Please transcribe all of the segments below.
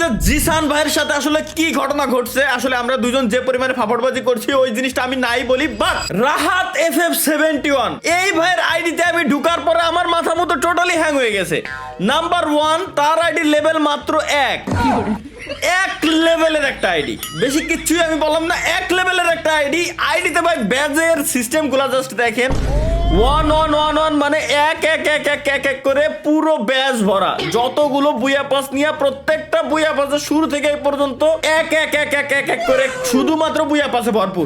যে জিসান ভাইয়ের সাথে আসলে কি ঘটনা ঘটছে, আসলে আমরা দুজন যে পরিমাণে ফাফড়বাজি করছি ওই জিনিসটা আমি নাই বলি, বাট রাহাত FF71 এই ভাইয়ের আইডিতে আমি ঢুকার পরে আমার মাথা মতো টোটালি হ্যাং হয়ে গেছে। নাম্বার 1, তার আইডি লেভেল মাত্র 1 লেভেলের একটা আইডি, বেশি কিছুই আমি বললাম না, 1 লেভেলের একটা আইডিতে ভাই ব্যাজের সিস্টেম গুলা জাস্ট দেখেন, 1 মানে এক করে পুরো ব্যাজ ভরা, যতগুলো বুয়া পাস নিয়ে প্রত্যেকটা বুয়া পাসের শুরু থেকে এই পর্যন্ত এক করে শুধুমাত্র বুয়া পাসে ভরপুর,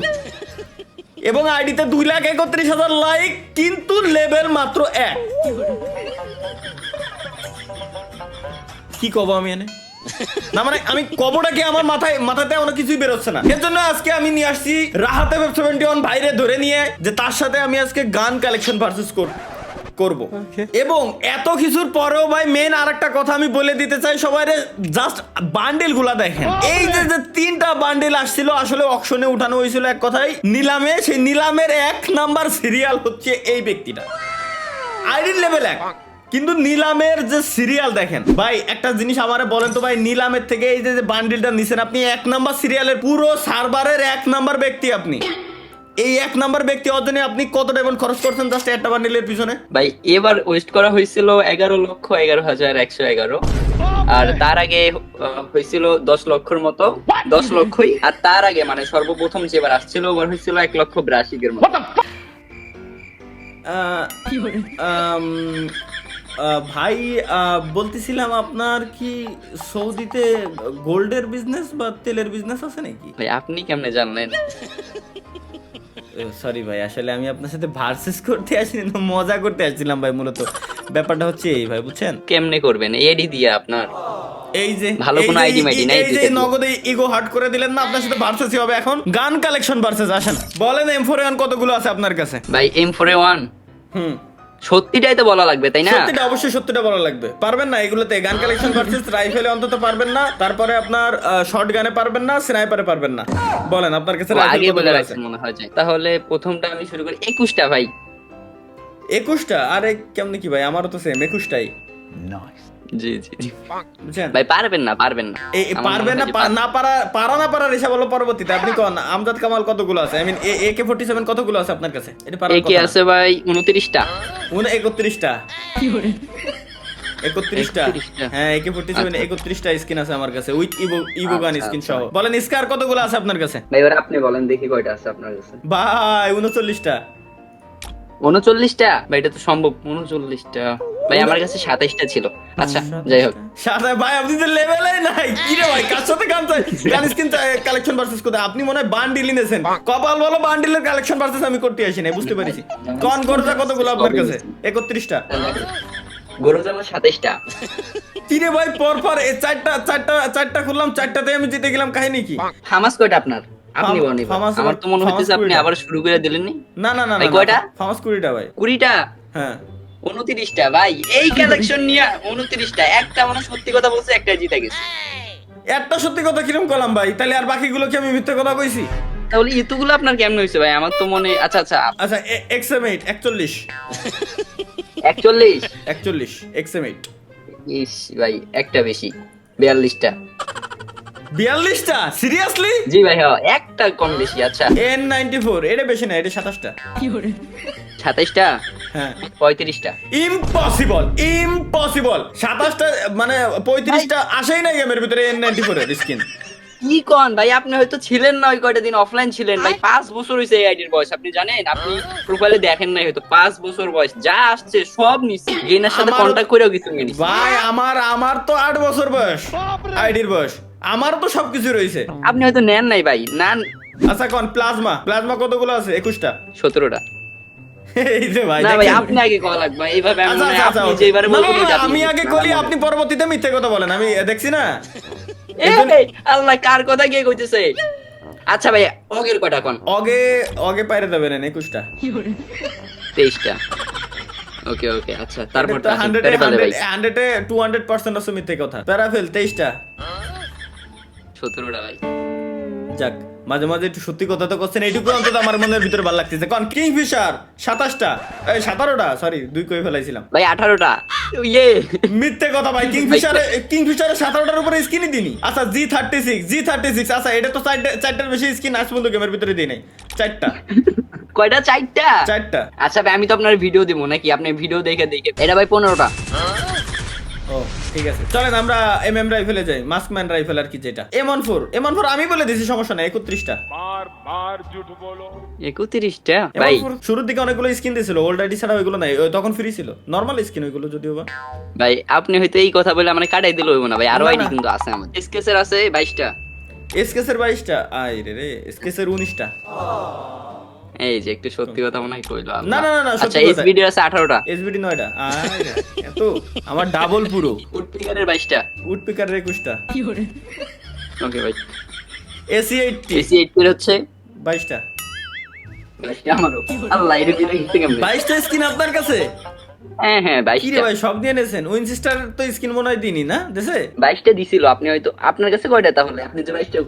এবং আইডিতে 2,31,000 লাইক, কিন্তু লেভেল মাত্র 1। কি কব আমি এনে না, মানে আমি কবটা কি আমার মাথাতে অনেক কিছুই বেরোচ্ছে না। এর জন্য আজকে আমি নিয়ে আসছি রাহাত FF71 ভাইরে ধরে নিয়ে, যে তার সাথে আমি আজকে গান কালেকশন ভার্সেস করব। এবং এত কিছুর পরেও ভাই মেন আরেকটা কথা আমি বলে দিতে চাই সবাইরে, জাস্ট বান্ডেল গুলা দেখেন। এই যে 3টা বান্ডেল আসছিল আসলে অকশনে উঠানো হয়েছিল এক কথায় নিলামে, সেই নিলামের 1 নাম্বার সিরিয়াল হচ্ছে এই ব্যক্তিটা, আইডি লেভেল 1, কিন্তু নিলামের যে সিরিয়াল দেখেন ভাই। একটা জিনিস আমারে বলেন তো ভাই, নিলামের থেকে এই যে বান্ডিলটা নিছেন আপনি, 1 নাম্বার সিরিয়ালের পুরো সার্ভারের 1 নাম্বার ব্যক্তি আপনি, এই 1 নাম্বার ব্যক্তি অর্জনে আপনি কত টাকা খরচ করছেন জাস্ট একটা বান্ডিলের পিছনে? ভাই এবার ওয়েস্ট করা হয়েছিল 11,11,111, আর তার আগে হয়েছিল 10 লক্ষর মতো, 10 লক্ষই। আর তার আগে মানে সর্বপ্রথম যেবার আসছিল ওবার হয়েছিল 1,82,000 মতো। ভাই বলতেছিলাম আপনার কি সৌদিতে গোল্ডের বিজনেস বা তেলের বিজনেস আছে নাকি? ভাই আপনি কেমনে জানলেন? সরি ভাই, আসলে আমি আপনার সাথে ভার্সেস করতে আসিনি, মজা করতে আসছিলাম ভাই। মূলত ব্যাপারটা হচ্ছে এই ভাই, বুঝছেন? কেমনে করবেন এডি দিয়ে আপনার? এই যে ভালো কোনো আইডি মাইডি নাই, এই যে নগদে ইগো হার্ট করে দিলেন না, আপনার সাথে ভার্সেসই হবে এখন। গান কালেকশন ভার্সেস, আসেন বলেন M4A1 কতগুলো আছে আপনার কাছে? ভাই M4A1 সত্যিটাই তো বলা লাগবে, তাই না? সত্যিটা, অবশ্যই সত্যিটা বলা লাগবে। পারবেন না এগুলোতে? গান কালেকশন ভার্সেস রাইফেলে অন্তত পারবেন না, তারপরে আপনার শর্ট গানে পারবেন না, স্নাইপারে পারবেন না। বলেন আপনার কাছে আগে বলে রাখছেন মনে হয়। তাহলে প্রথমটা আমি শুরু করি 21টা ভাই। 21টা? আরে কেমনে কি ভাই, আমারও তো সেম 21টাই। জি জি জি বুঝছেন ভাই, পারবেন না এই পারবেন না, না পারার হিসাব হলো পরবর্তীতে। আপনি কোন আমজাদ কামাল কতগুলো আছে? আই মিন AK47 কতগুলো আছে আপনার কাছে? এটা পারার কথা। AK আছে ভাই 29টা। 31টা? 31টা? 31টা। হ্যাঁ AK47 31টা স্কিন আছে আমার কাছে, উইথ ইভো গান স্কিন সহ। বলেন স্কার কতগুলো আছে আপনার কাছে? ভাই এবার আপনি বলেন দেখি কয়টা আছে আপনার কাছে। ভাই 39টা। 39টা? ভাই এটা তো সম্ভব। 39টা ভাই, আমার কাছে 27টা ছিল। আচ্ছা যাই হোক, সাথে ভাই আপনি তো লেভেলে নাই কি রে ভাই, কার সাথে গান স্কিন কালেকশন ভার্সেস কোথায়? আপনি মনে হয় বান্ডিল নিয়েছেন, কপাল বলো বান্ডিলের কালেকশন ভার্সেস আমি করতে আসি না, বুঝতে পেরেছি। কোন গরজা কতগুলো আপনার কাছে? 31টা? গরুজান 27টা। কি রে ভাই, পর এই চারটা খুললাম, 4টাতে আমি জিতে গেলাম, কাহিনী কি? ফামাস কয়টা আপনার? আপনি বলেন। আমার তো মনে হচ্ছে আপনি আবার শুরু করে দিলেননি। না ভাই কয়টা? ফামাস 20টা ভাই। 20টা? হ্যাঁ 29টা ভাই। এই কালেকশন নিয়ে 29টা, একটা মানে সত্যি কথা বলছে, একটা জিতে গেছে। একটা সত্যি কথা কিরকম করলাম ভাই? তাহলে আর বাকিগুলো কি আমি মিথ্যে কথা কইছি? তাহলে এতগুলো আপনার কেমনে হইছে ভাই? আমার তো মনে আচ্ছা XM8 41 XM8 ইস ভাই, একটা বেশি, 42টা। 42টা? সিরিয়াসলি? জি ভাই, হ্যাঁ একটা কম বেশি। আচ্ছা N94 এটা বেশি না, এটা 27টা। 27টা? হ্যাঁ 35টা। ইম্পসিবল 27টা মানে 35টা আসেই না গেমের ভিতরে N94 এর স্কিন। কি কোন ভাই, আপনি হয়তো ছিলেন না ওই কয়টা দিন, অফলাইন ছিলেন ভাই। 5 বছর হইছে এই আইডির বয়স, আপনি জানেন? আপনি প্রোফাইলে দেখেন নাই হয়তো। 5 বছর বয়স, যা আসছে সব নিছি। গেনার সাথে কন্টাক্ট করেও কিছু নিছি ভাই। আমার তো 8 বছর বয়স, আইডির বয়স, আমারও তো সবকিছু রয়েছে। আপনি হয়তো নেন নাই ভাই। না আচ্ছা কোন প্লাজমা কতগুলো আছে? 21টা? 17টা। এই যে ভাই, না ভাই আপনি আগে কল লাগবে এইভাবে। আপনি যেবারে বলবেন আমি আগে কলি, আপনি পরবর্তীতে মিথ্যে কথা বলেন, আমি দেখছি না। এই আল্লাহ, কার কথা কে কইতেছে? আচ্ছা ভাই অগের কয়টা কোন? অগে পাইরে দেবেন 21টা? 23টা। ওকে আচ্ছা, তারপর 100 এ 200% আছে মিথ্যে কথা। প্যারাফেল 23টা? 17টা ভাই। যাক মাঝে মাঝে একটু সত্যি কথা তো করছেন, এইটুকু অন্তত আমার মনের ভিতরে ভালো লাগতেছে। কারণ কিংফিশার 27টা, এই 17টা, সরি 2 কই ফেলাইছিলাম ভাই 18টা ইয়ে মিথ্যে কথা ভাই। কিংফিশারে 17টার উপরে স্কিনই দিনি। আচ্ছা G36, আচ্ছা এটা তো চারটার বেশি স্কিন আজ পর্যন্ত গেমের ভিতরে দিই নাই। 4টা কয়টা? 4টা। 4টা। আচ্ছা ভাই আমি তো আপনার ভিডিও দিব নাকি, আপনি ভিডিও দেখে দেখে। এটা ভাই 15টা। ও ঠিক আছে, চলেন আমরা এমএম রাইফেলে যাই, মাস্কম্যান রাইফেল আর কি যেটা M14 আমি বলে দিছি, সমস্যা নাই। 31টা 31টা ভাই। M14 শুরুর দিকে অনেকগুলো স্কিন দিছিল, ওল্ড আইডি ছাড়া ওইগুলো নাই, ওই তখন ফ্রি ছিল নরমাল স্কিন ওইগুলো যদিও বা। ভাই আপনি হয়তো এই কথা বলে মানে কাটাই দিল হইব না ভাই, আরো না, আইডি না। কিন্তু আছে আমার। এসকেসের আছে 22টা। এসকেসের 22টা, আইরে রে এসকেসের 19টা। এই যে একটু সত্যি কথা মনে হয় কইলো আল্লাহ। না, না, না, না, সত্যি আচ্ছা কথা। এসবিডি আছে 18টা। এসবিডি 9টা, আইরে এত আমার ডাবল পুরো। উডপিকারের 22টা। উডপিকারের 21টা। ওকে ভাই। এসি 80 এসি 80 হচ্ছে 22টা। 22টা আমারও। আল্লাহ এটা কি দেখতে কেমন? 22টা স্কিন আপনার কাছে? হ্যাঁ হ্যাঁ কি রে 22টা। ভাই সব দিয়ে নেছেন? উইনচেস্টার তো স্কিন মনে হয় দিনি না দেশে? 22টা দিছিল আপনি হয়তো, আপনার কাছে কয়টা তাহলে? আপনি যে 22টা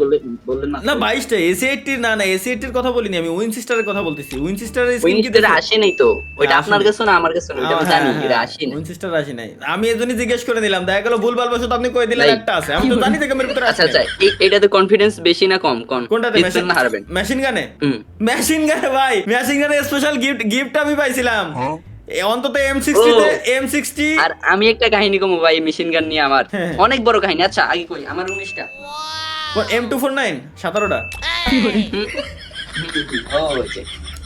বললেন না। না 22টা এসি 80 না এসি 80 কথা বলিনি আমি, উইনচেস্টারের কথা বলতেছি। উইনচেস্টারের স্কিন কি উইনস্টার দেশে? আসে নাই তো, ওইটা আসে আপনার নাই। কাছে না আমার কাছে না, ওইটা আমি জানি এটা আসে না। উইনচেস্টার আসে নাই, আমি এজন্যই জিজ্ঞেস করে নিলাম। দেখা গেল ভুলভাল বশত আপনি কই দিলেন ভাই, একটা আছে, আমি তো জানি যে গেমের ভিতরে আচ্ছা আছে। আচ্ছা এটাতে কনফিডেন্স বেশি না কম? কোনটাতে? জিতবেন না হারবেন? মেশিন গানে? হুম। মেশিন গানে ভাই, মেশিন গানে স্পেশাল গিফট আমি পাইছিলাম। অন্তত M60 তে M60। আর আমি একটা কাহিনী কমু ভাই মেশিন গান নিয়ে আমার, হ্যাঁ। অনেক বড় কাহিনী। আচ্ছা আগে কই আমার 19টা। M249 17টা। ও হচ্ছে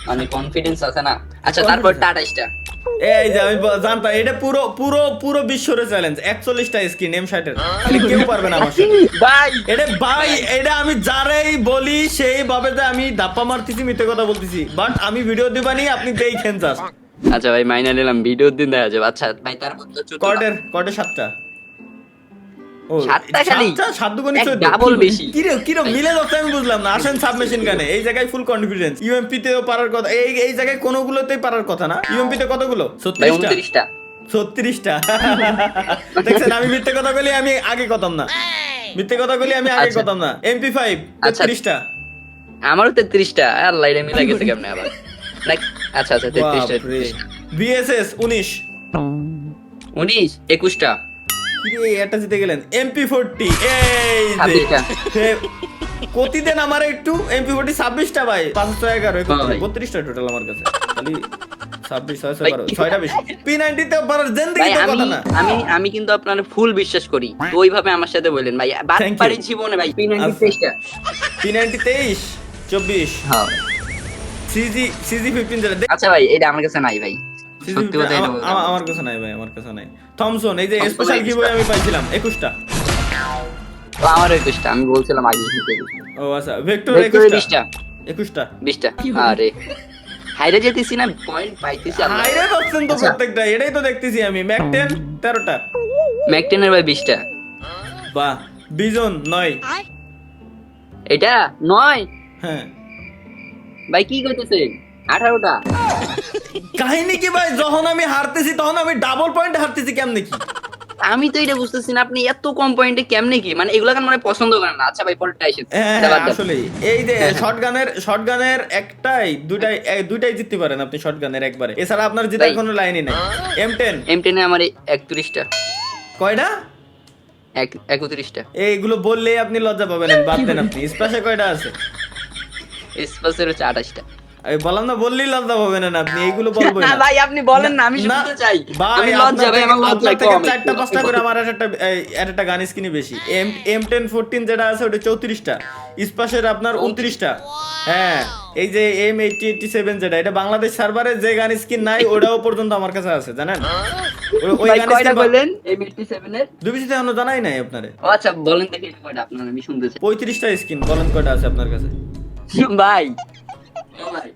মানে কনফিডেন্স আছে না। আচ্ছা তারপর 28টা। এই যে আমি জানতাম এটা পুরো পুরো পুরো বিশ্বের চ্যালেঞ্জ। 41টা স্কিন M60 এর, এটা কেউ পারবে না আমার সাথে ভাই এটা ভাই। এটা আমি যারাই বলি সেই ভাবে যে আমি ধাপ্পা মারতেছি, মিথ্যে কথা বলতেছি। বাট আমি ভিডিও দিবানি, আপনি দেখেন জাস্ট। আচ্ছা ভাই মাইনা নিলাম, ভিডিও দিন দেখা যাবে। আচ্ছা ভাই তারপর তো কর্ডের 7টা। ও 7টা খালি? 7 দুগুণে এক 14। ডাবল বেশি। কিরে মিলে যাচ্ছে আমি বুঝলাম না। আসেন সাবমেশিন গানে, এই জায়গায় ফুল কনফিডেন্স। ইউএমপি তেও পারার কথা, এই জায়গায় কোনগুলোতেই পারার কথা না। ইউএমপি তে কতগুলো? ভাই 36টা। 29টা। 36টা। দেখছেন আমি মিথ্যে কথা বলি, আমি আগে কথাম না। মিথ্যে কথা বলি আমি আগে আচ্ছা। কথাম না। MP5 আচ্ছা। 33টা। আমারও 33টা। আল্লাহ এটা মিলা গেছে কেমনে আবার? আচ্ছা আচ্ছা 33টা। BSS 19। 19 21টা। কিরে এটা জিতে গেলেন। MP40 এই যে 26টা। প্রতিদিন আমার একটু MP40 26টা ভাই। 511 ভাই। 32টা টোটাল আমার কাছে। খালি 26 6 12 6টা বেশি। P90 তে পারার জিন্দেগি ভাই তো আমি কথা না। আমি আমি কিন্তু আপনার ফুল বিশ্বাস করি, তো ওইভাবে আমার সাথে বললেন ভাই। Thank বাটপাড়ি you. জীবনে ভাই P90 23টা। P90 23 24 হ্যাঁ CG 15 যেটা আচ্ছা ভাই এটা আমার কাছে নাই ভাই, সত্যি কথা এটা বললাম। আমার কাছে নাই ভাই, আমার কাছে নাই। থমসন এই যে Thompson স্পেশাল 21টা। গিভওয়ে আমি পাইছিলাম 21টা। তো আমার 21টা, আমি বলছিলাম আগে ও আচ্ছা ভেক্টর ভেক্টর 21টা। 20টা 21টা। 20টা। আরে হাইরে যেতেছি না, পয়েন্ট পাইতেছি আল্লাহ। হাইরে পাচ্ছেন তো আচ্ছা। প্রত্যেকটা, এটাই তো দেখতেছি আমি। ম্যাক 10 13টা। ম্যাকটেনের ভাই 20টা। বাহ বিজন 9। এটা 9 হ্যাঁ ভাই কি কইতেছেন? 18টা। কাহিনী কি ভাই, যখন আমি হারতেছি তখন আমি ডাবল পয়েন্ট হারতেছি কেমনে কি? আমি তো এটা বুঝতেছি না আপনি এত কম পয়েন্টে কেমনে কি, মানে এগুলা কেন মানে পছন্দ করেন না? আচ্ছা ভাই পরেরটা এসে হ্যাঁ আসলে এই যে শটগানের একটাই দুইটাই জিততে পারেন আপনি শটগানের একবারে, এছাড়া আপনার জেতার ভাই। কোনো লাইনই নাই। M10 M10 এ আমার 31টা। কয়টা? 31টা। এইগুলো বললেই আপনি লজ্জা পাবেন, বাদ দেন আপনি। স্পেশাল কয়টা আছে? স্পেসের হচ্ছে 28টা। আমি বললাম না, বললেই লজ্জা পাবেন না আপনি, এইগুলো বলবো না না ভাই আপনি বলেন না, আমি শুনতে চাই। আমি লজ্জা ভাই, আমার লজ্জা কম। 4টা 5টা করে আমার একটা গান স্কিনই বেশি। M10 14 যেটা আছে ওটা 34টা। স্পেশাল আপনার 29টা। হ্যাঁ এই যে M8087 যেটা, এটা বাংলাদেশ সার্ভারে যে গান স্কিন নাই ওটাও পর্যন্ত আমার কাছে আছে জানেন। ওই ভাই গান কয়টা স্কিন বললেন M87 এর? দুবিসিতে এখনো জানাই নাই আপনারে। ও আচ্ছা বলেন দেখি কয়টা আপনার, আমি শুনতে চাই। 35টা স্কিন, বলেন কয়টা আছে আপনার কাছে? ভাই ও ভাই,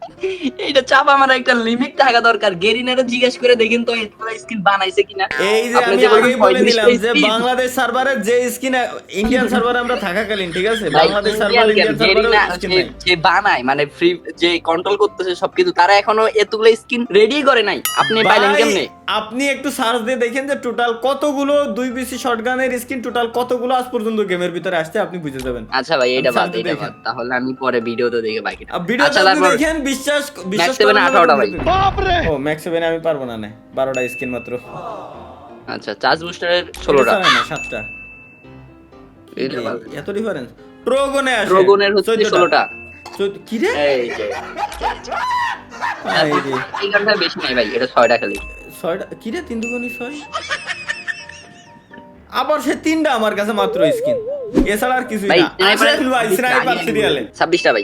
এইটা চাপা আমার একটা লিমিট থাকা দরকার। গেরিনারে জিজ্ঞেস করে দেখেন তো এতগুলো স্কিন বানাইছে কিনা। এই যে আপনি আমি যে বললেন আগেই বলে 35টা দিলাম যে skin। বাংলাদেশ সার্ভারে যে স্কিন, ইন্ডিয়ান সার্ভারে আমরা থাকাকালীন, ঠিক আছে, ভাই, বাংলাদেশ Indian সার্ভারে কেন? ইন্ডিয়ান সার্ভারে গেরিনা স্কিন যে- নাই। যে বানায় মানে ফ্রি যে কন্ট্রোল করতেছে সবকিছু, তারা এখনো এতগুলো স্কিন রেডি করে নাই। আপনি পাইলেন ভাই, কেমনে? আপনি একটু সার্চ দিয়ে দেখেন যে টোটাল কতগুলো 2 BC শটগানের স্কিন টোটাল কতগুলো আজ পর্যন্ত গেমের ভিতরে আসছে, আপনি বুঝে যাবেন। আচ্ছা ভাই এটা বাদ, সাথে এটা দেখেন। বাদ, তাহলে আমি পরে ভিডিওতে দেখে বাকিটা। ভিডিও আচ্ছা আপনি তারপর দেখেন, বিশ্বাস Max 7 করেন না, 18টা ভাই। ও ম্যাক্স 7 আমি পারবো না, 12টা স্কিন মাত্র। আচ্ছা চার্জ বুস্টারের 16টা, 7টা, এটা বাদ। এত ডিফারেন্স। ট্রোগনে আসে, ড্রাগনের হচ্ছে 16টা। কি রে এই যে এই রে, এই গানটা বেশি নাই ভাই, এটা 6টা খালি। 6টা কি রে, 3 দুগুণী 6, আবার সে 3টা আমার কাছে মাত্র স্কিন, এছাড়া আর কিছুই ভাই না। আসেন ভাই স্নাইপার সিরিয়ালে 26টা ভাই।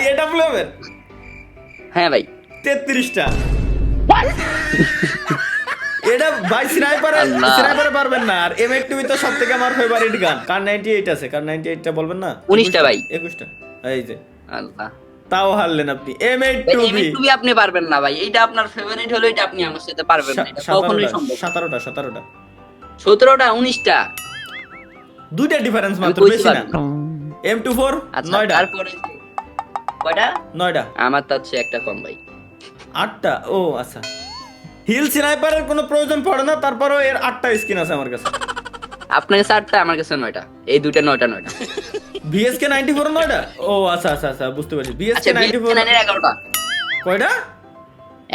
এটা ফ্লেভার হ্যাঁ ভাই 33টা। এটা ভাই স্নাইপারে আল্লাহ। স্নাইপারে পারবেন না। আর M82 তো সবথেকে আমার ফেভারিট গান। কার 98 আছে, কার 98টা বলবেন না? 19টা ভাই। 21টা, এই যে আল্লাহ তাও হারলেন আপনি। ভাই M82 M2 আপনি পারবেন না ভাই, এইটা আপনার ফেভারিট হলো, এটা আপনি আমার সাথে পারবেন না, এটা কখনোই সম্ভব না। 17টা 17টা 19টা, দুইটা ডিফারেন্স মাত্র, কইতে বেশি না। পারবো। M24 আচ্ছা 9টা, তারপরে কয়টা? 9টা, আমার তো হচ্ছে একটা কম ভাই। 8টা। ও আচ্ছা, হিল স্নাইপারের কোনো প্রয়োজন পড়ে না, তারপরও এর 8টা স্কিন আছে আমার কাছে। আপনার কাছে 8টা, আমার কাছে 9টা, এই দুইটা 9টা। VSK 94 9টা। ও আচ্ছা আচ্ছা আচ্ছা, বুঝতে পারছি। VSK আচ্ছা 94 BSK-9 এর 11টা। কয়টা?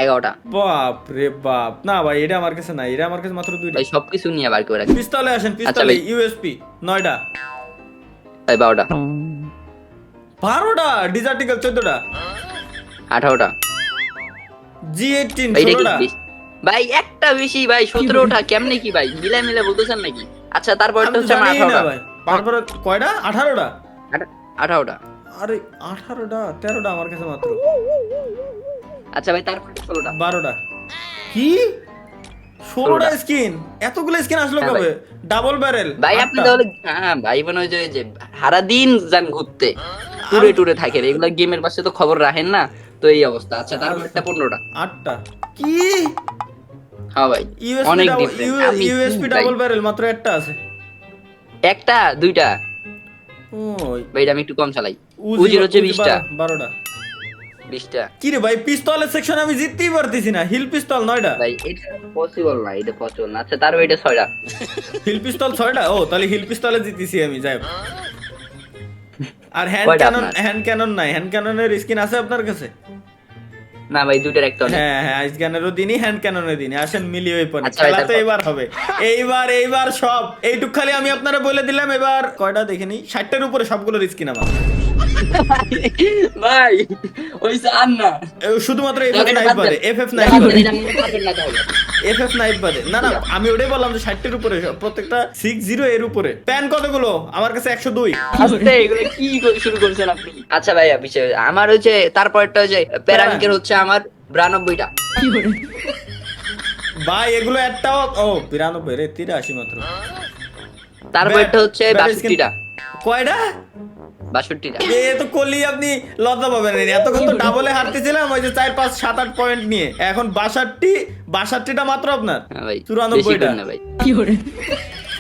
11টা বাপ রে বাপ, না ভাই এটা আমার কাছে নাই, এটা আমার কাছে মাত্র 2টা। ভাই সবকিছু নিয়ে বার করে রাখি। পিস্তলে আসেন, আচ্ছা পিস্তলে ভাই। USP 9টা, ভাই 12টা, 12টা, ডিজার্টিক্যাল 14টা, 18টা। G18 ভাই এটা কি 16টা। বেশি? ভাই একটা বেশি ভাই, 17টা। কেমনে কি ভাই, মিলাই মিলাই বলতেছেন নাকি? আচ্ছা তারপরটা আমি তো হচ্ছে আমার জানিই না 18টা। ভাই। তারপরে কয়টা? 18টা। 18টা। আরে 18টা, 13টা আমার কাছে মাত্র। আচ্ছা ভাই তারপরটা 16টা। 12টা। কি 16টা স্কিন? এতগুলো স্কিন আসলো হ্যাঁ কবে? ডাবল ব্যারেল ভাই আপনি তাহলে, হ্যাঁ ভাই মনে হয় যে সারা দিন যান ঘুরতে, টুরে টুরে থাকেন, এগুলা গেমের পাশে তো খবর রাখেন না, তো এই অবস্থা। আচ্ছা তারপরটা 15টা। 8টা। কি হ্যাঁ ভাই অনেক ডিফারেন্ট। ইউএসপি ডাবল ব্যারেল মাত্র একটা আছে। একটা দুইটা ওই ভাই, এটা আমি একটু কম চালাই। উজির হচ্ছে 20টা। 12টা। 20টা কি রে ভাই, পিস্তলের সেকশনে আমি জিততেই পারতেছি না। হিল পিস্তল 9টা, ভাই, এটা পসিবল না, এটা পসিবল না। আচ্ছা তারপর এটা 6টা। হিল পিস্তল 6টা। ও তাহলে হিল পিস্তলে জিতেছি আমি, যাই হোক। আর হ্যান্ড কয়টা ক্যানন, আপনার? হ্যান্ড ক্যানন নাই। হ্যান্ড ক্যাননের স্কিন আছে আপনার কাছে? না ভাই দুইটার একটা অনেক। হ্যাঁ হ্যাঁ, আইস গানেরও দিনই, হ্যান্ড ক্যাননের দিনই। আসেন মিলিয়ে ওই পরে আচ্ছা, খেলা তো তারপর? এবার হবে। এইবার সব এইটুক খালি আমি আপনারা বলে দিলাম। এবার কয়টা দেখিনি, 60টার উপরে সবগুলোর স্কিন আমার। ভাই ওই জান না, শুধুমাত্র তাহলে FF এটা নাইট বাদ বাদে, দেন। FF এটা নাইট বাদ বাদে, দেন, এটা আপনি পারবেন না তাহলে। FF নাইট বাদে। না না, আমি ওটাই বললাম যে 60টার উপরে সব, প্রত্যেকটা 60 এর উপরে। প্যান কতগুলো? আমার কাছে 102। আস্তে এগুলো কি শুরু করছেন আপনি? আচ্ছা ভাই বিষয় আমার হচ্ছে তারপরটা হচ্ছে প্যারামিকের হচ্ছে আমার 92টা। ভাই এগুলো একটাও, ও 92 রে, 83 মাত্র। তারপরটা হচ্ছে ব্যাট স্কিন 62টা। কয়টা? 62টা। এ তো করলেই আপনি লজ্জা পাবেন না। এতক্ষণ তো ডাবলে হারতেছিলাম ওই যে 4 5 7 8 পয়েন্ট নিয়ে। এখন 62টা মাত্র আপনার। হ্যাঁ ভাই 94টা না ভাই। 60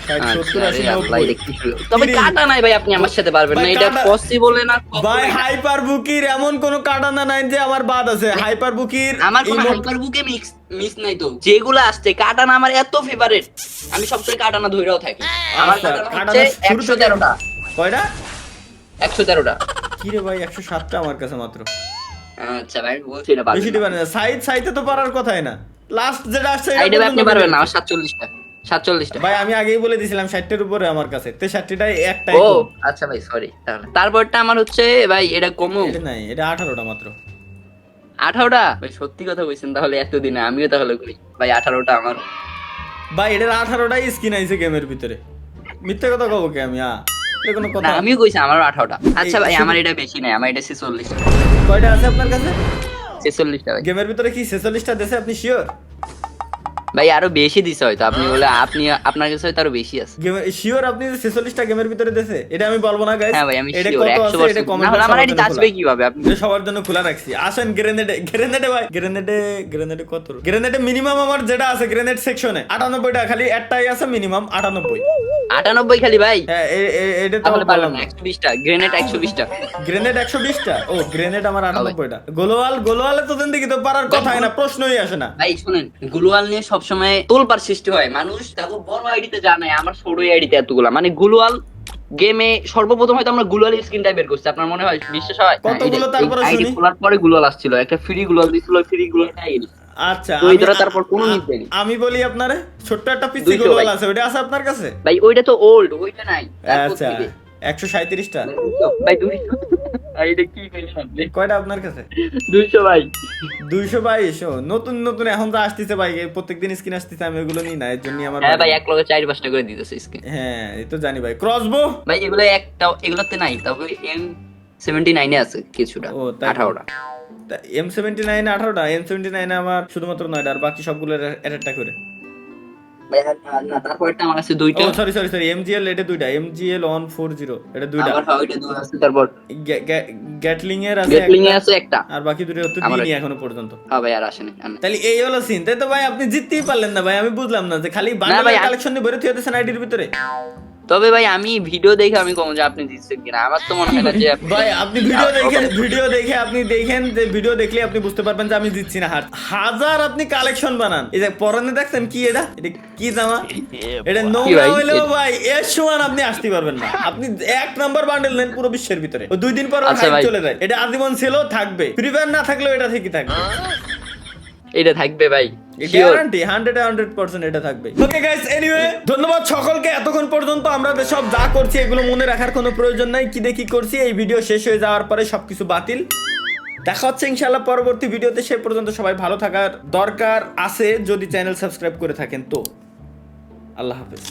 70 আচ্ছা, 80 আল্লাহ, 90। এটা কি শুরু? তবে কাটা নাই ভাই, আপনি আমার সাথে পারবেন না, ভাই, এটা কাটা- পসিবল না। ভাই হাইপার বুকির এমন কোন কাটানা নাই যে আমার বাদ আছে। হাইপার বুকির আমার কোনো হাইপার বুকে মিস নাই তো, যেগুলো আসছে কাটানা আমার এত ফেভারিট, আমি সবসময় কাটানা ধইরাও থাকি। আমার আচ্ছা, কাটানা কাটানা হচ্ছে শুরু থেকে- 113টা। কয়টা? 113টা। কি রে ভাই, 107টা আমার কাছে মাত্র। আচ্ছা ভাই বলছি এটা বেশি পারবেন দিবেন না। সাইতে তো পারার কথাই না। লাস্ট যেটা আসছে এটা সাইডে আপনি পর্যন্ত পারবেন না, পেরেছি। আমার 47টা। ভাই আমি আগেই বলে দিয়েছিলাম 60টার উপরে আমার কাছে। 63টাই একটাই ও কম। আচ্ছা ভাই সরি। তারপরটা আমার হচ্ছে ভাই এটা কমু এটা নাই, এটা 18টা মাত্র। 18টা। ভাই সত্যি কথা কইছেন তাহলে, এতদিনে আমিও তাহলে কই ভাই 18টা আমার। ভাই এটার 18টাই স্কিন আইছে গেমের ভিতরে। মিথ্যা কথা কব কি আমি? এটা কোনো না কথা? আমিও কইছি আমার 18টা। আচ্ছা ভাই শুধু- আমার এটা বেশি নাই, আমার এটা 46টা। কয়টা আছে আপনার কাছে 46টা ভাই। গেমের ভিতরে? কি 46টা দেশে আপনি শিওর? ভাই আরো বেশি দিছে হয়তো, আপনি বলে আপনি আপনার কাছে হয়তো আরো বেশি আছে। গেমের শিওর আপনি 46টা গেমের ভিতরে দেশে? এটা আমি বলবো না গাইস। হ্যাঁ ভাই আমি এটা শিওর কত আছে এটা 100%। কমেন্ট না হলে আমার আইডি আসবে কিভাবে? আপনি এটা সবার জন্য খোলা রাখছি। আসেন গ্রেনেডে ভাই, গ্রেনেডে কত? গ্রেনেডে মিনিমাম আমার যেটা আছে গ্রেনেড সেকশনে 98টা, খালি একটাই আছে মিনিমাম 98। 98 খালি ভাই। হ্যাঁ এটা তো তাহলে পারলাম বললাম না। 120টা গ্রেনেড, 120টা। গ্রেনেড 120টা। ও গ্রেনেড আমার 98টা। গোলওয়ালে তো জিন্দেগি তো পারার কথাই না, প্রশ্নই আসে না। ভাই শুনেন, গ্লোয়াল নিয়ে সবসময় তোলপাড় সৃষ্টি হয়, মানুষ তাকে বড় আইডিতে জানায়, আমার ছোট আইডিতে এতগুলা, মানে গ্লোয়াল গেমে সর্বপ্রথম হয়তো আমরা গ্লোয়াল স্ক্রিন টাইপ বের করছি, আপনার মনে হয় বিশ্বাস হয়? কতগুলো তারপরে আইডি শুনি? খোলার পরে গ্লোয়াল আসছিল, একটা ফ্রি গ্লোয়াল দিছিল, ফ্রি গ্লোয়ালটাই আচ্ছা তো এই ধরে তারপর কোনো নিউজ দেয়নি। আমি বলি আপনারে, ছোট্ট একটা পিসি 200 গোলওয়াল ভাই। আছে, ওটা আছে আপনার কাছে? ভাই ওইটা তো ওল্ড, ওইটা নাই। তারপর আচ্ছা থেকে 137টা। ভাই 200 আইডি কি কইলেন আপনি? কয়টা আপনার কাছে? 200 ভাই। 222। ও নতুন নতুন এখন তো আসতেছে ভাই, প্রত্যেকদিন স্কিন আসতেছে, আমি ওগুলো নিই না, এর জন্য আমার হ্যাঁ ভাই, এক লগে 4-5টা করে দিতেছে স্ক্রিন। হ্যাঁ এই তো জানি ভাই। ক্রসবো ভাই এগুলো একটা, এগুলোতে নাই, তবে M79 এ আছে কিছুটা, ও তাই 18টা। M79 18টা। M79 আমার শুধুমাত্র 9টা, আর বাকি সবগুলো একটা করে। ভাই না, তারপরটা আমার আছে 2টা। ও সরি MGL এটা 2টা, MGL 140 এটা 2টা। আবার ওইটা 2 আছে, তারপর গ্যাটলিং এর আছে গেটলিং এ একটা, আছে একটা। আর বাকি দুটো তো আমার দিইনি এখনো পর্যন্ত। হ্যাঁ ভাই আর আসেনি। তাহলে এই হলো সিন, তাই তো ভাই আপনি জিততেই পারলেন না ভাই। আমি বুঝলাম না যে খালি ভাই, বান্ডেল কালেকশন নিয়ে বেরোতে হতেছে আইডির ভিতরে। তবে ভাই আমি ভিডিও দেখে আমি কম যে আপনি জিতছেন কিনা, আমার তো মনে হয় না যে ভাই আপনি ভিডিও দেখে আপনি দেখেন যে ভিডিও দেখলে আপনি বুঝতে পারবেন যে আমি জিতছি না। হাজার আপনি কালেকশন বানান, এই যে পরনে দেখছেন কি, এটা কি জামা, এটা নোংরা হইলেও ভাই এর সমান আপনি আসতে পারবেন না। আপনি 1 নাম্বার বান্ডেল নেন পুরো বিশ্বের ভিতরে, ও 2 দিন পর আচ্ছা ভাই। চলে যায়। এটা আজীবন ছিল, থাকবে। ফ্রি ফায়ার না থাকলেও এটা ঠিকই থাকবে, এটা থাকবে ভাই, গ্যারান্টি 100% এটা থাকবে। ওকে গাইস, এনিওয়ে ধন্যবাদ সকলকে এতক্ষণ পর্যন্ত। আমরা সব যা করছি এগুলো মনে রাখার কোনো প্রয়োজন নাই, কি দেখি করছি। এই ভিডিও শেষ হয়ে যাওয়ার পরে সবকিছু বাতিল। দেখা হচ্ছে ইনশাআল্লাহ পরবর্তী ভিডিওতে। সে পর্যন্ত সবাই ভালো থাকার দরকার আছে, যদি চ্যানেল সাবস্ক্রাইব করে থাকেন তো। আল্লাহ হাফেজ।